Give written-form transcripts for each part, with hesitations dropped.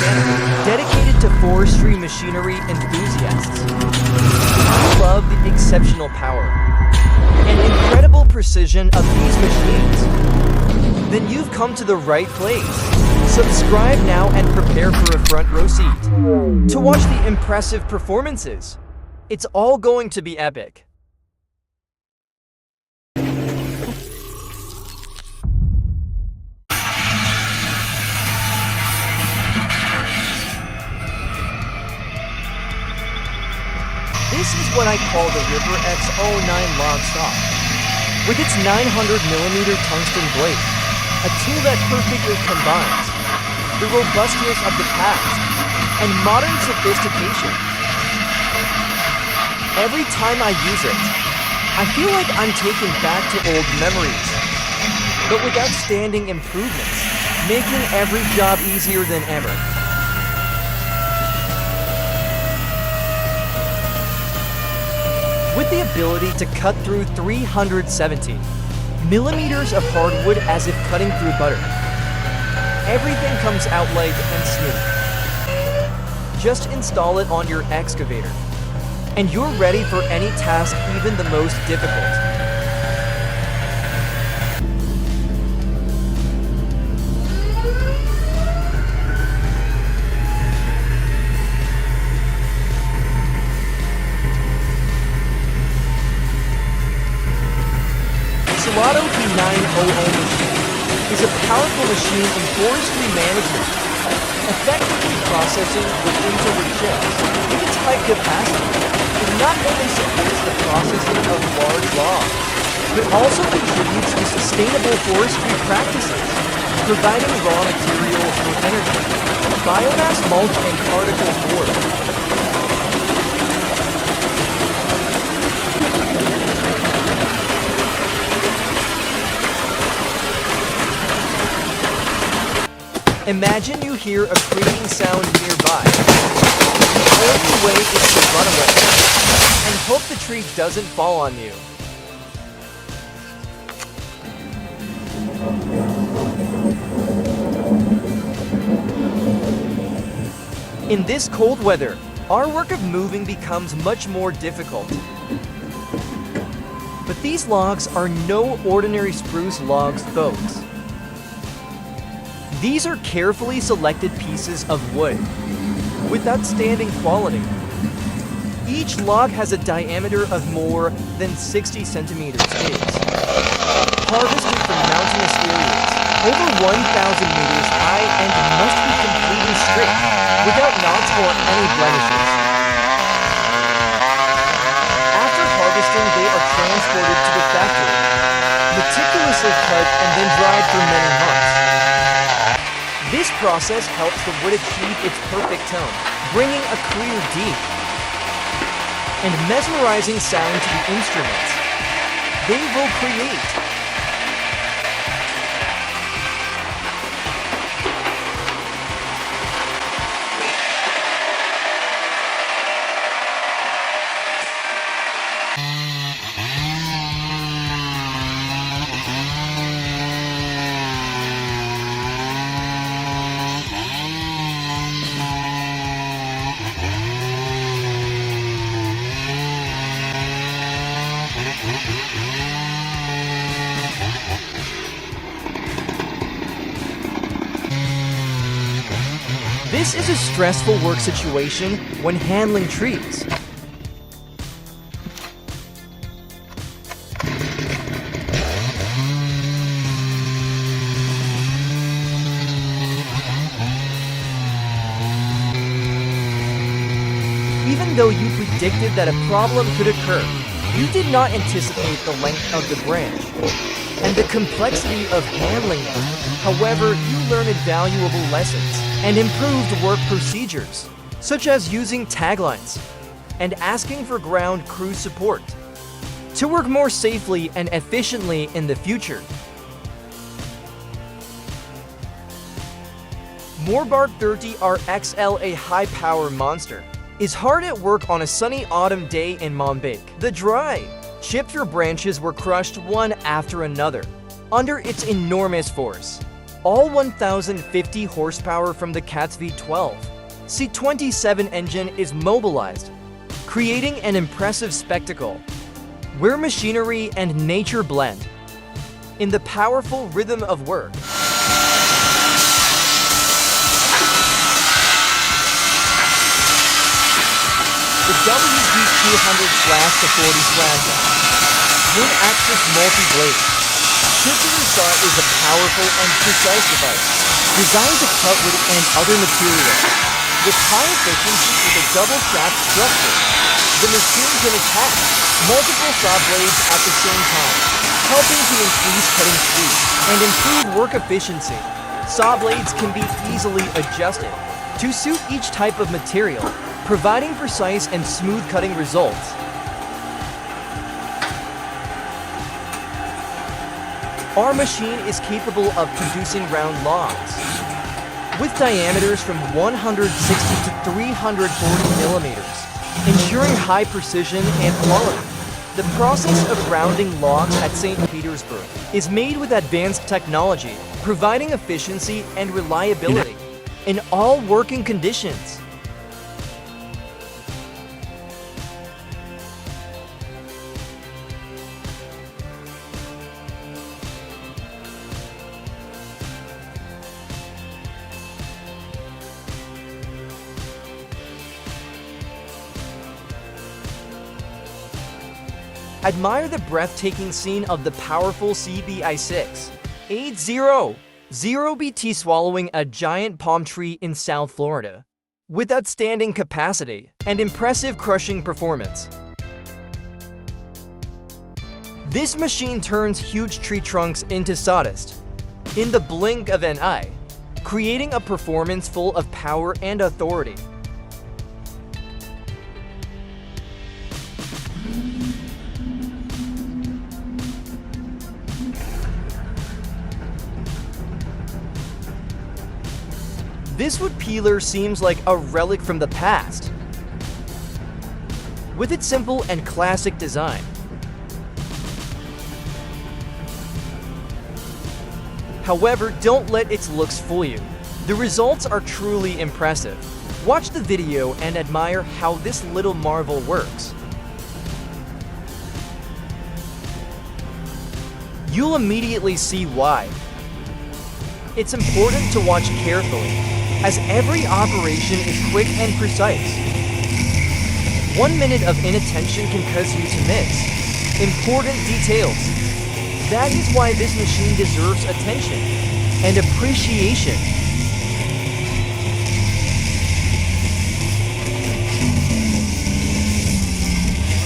channel dedicated to forestry machinery enthusiasts. You love the exceptional power and incredible precision of these machines? Then you've come to the right place. Subscribe now and prepare for a front row seat to watch the impressive performances. It's all going to be epic. This is what I call the River X09 log stock. With its 900mm tungsten blade, a tool that perfectly combines the robustness of the past and modern sophistication. Every time I use it, I feel like I'm taken back to old memories, but with outstanding improvements, making every job easier than ever. With the ability to cut through 370 millimeters of hardwood as if cutting through butter, everything comes out light and smooth. Just install it on your excavator, and you're ready for any task, even the most difficult. Lotto P900 machine is a powerful machine in forestry management, effectively processing wood into wood chips. With its high capacity, it not only supports the processing of large logs, but also contributes to sustainable forestry practices, providing raw materials for energy, biomass mulch, and particle board. Imagine you hear a creaking sound nearby. The only way is to run away and hope the tree doesn't fall on you. In this cold weather, our work of moving becomes much more difficult. But these logs are no ordinary spruce logs, folks. These are carefully selected pieces of wood with outstanding quality. Each log has a diameter of more than 60 centimeters. Harvested from mountainous areas, over 1,000 meters high, and must be completely straight, without knots or any blemishes. After harvesting, they are transported to the factory, meticulously cut and then dried for many months. This process helps the wood achieve its perfect tone, bringing a clear, deep, and mesmerizing sound to the instruments they will create. This is a stressful work situation when handling trees. Even though you predicted that a problem could occur, you did not anticipate the length of the branch and the complexity of handling them. However, you learned valuable lessons and improved work procedures, such as using taglines and asking for ground crew support to work more safely and efficiently in the future. Moorbark 30RXL, a high-power monster, is hard at work on a sunny autumn day in Mozambique. The dry, chipped branches were crushed one after another under its enormous force. all 1,050 horsepower from the Cat's V12. C27 engine is mobilized, creating an impressive spectacle where machinery and nature blend in the powerful rhythm of work. The WD-200/40/N, twin-axis multi-blade circular saw is a powerful and precise device designed to cut wood and other materials. With high efficiency with a double-shaft structure, the machine can attack multiple saw blades at the same time, helping to increase cutting speed and improve work efficiency. Saw blades can be easily adjusted to suit each type of material, providing precise and smooth cutting results. Our machine is capable of producing round logs with diameters from 160 to 340 millimeters, ensuring high precision and quality. The process of rounding logs at St. Petersburg is made with advanced technology, providing efficiency and reliability in all working conditions. Admire the breathtaking scene of the powerful CBI-6 80BT swallowing a giant palm tree in South Florida with outstanding capacity and impressive crushing performance. This machine turns huge tree trunks into sawdust in the blink of an eye, creating a performance full of power and authority. This wood peeler seems like a relic from the past, with its simple and classic design. However, don't let its looks fool you. The results are truly impressive. Watch the video and admire how this little marvel works. You'll immediately see why. It's important to watch carefully, as every operation is quick and precise. 1 minute of inattention can cause you to miss important details. That is why this machine deserves attention and appreciation.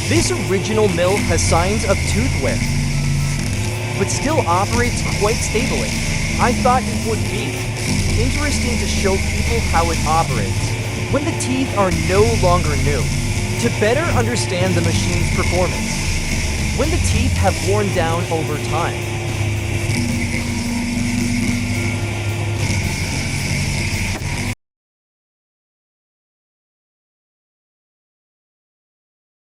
This original mill has signs of tooth wear, but still operates quite stably. I thought it would be interesting to show people how it operates when the teeth are no longer new, to better understand the machine's performance when the teeth have worn down over time.